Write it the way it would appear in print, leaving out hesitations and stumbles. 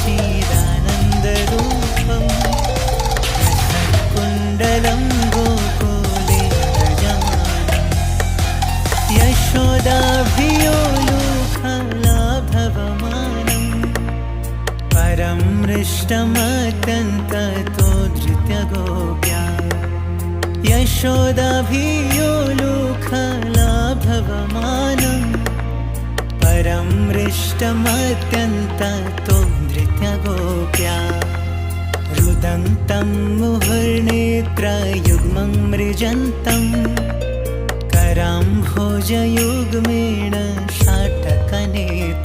सच्चिदानन्दरूपम् कुण्डलं गोकुले व्रजमानम् यशोदाभियोलुखलाभवमानम् परं मृष्टमत्यन्ततो धृत्य गोप्या यशोदाभियोलुखलाभवमानम् परं मृष्टमत्यन्ततो धृत्य गोप्या रुदन्तं मुहुर्नेत्रयुग्मं मृजन्तं कराम्भोजयुग्मेण शाटकनेत्रम्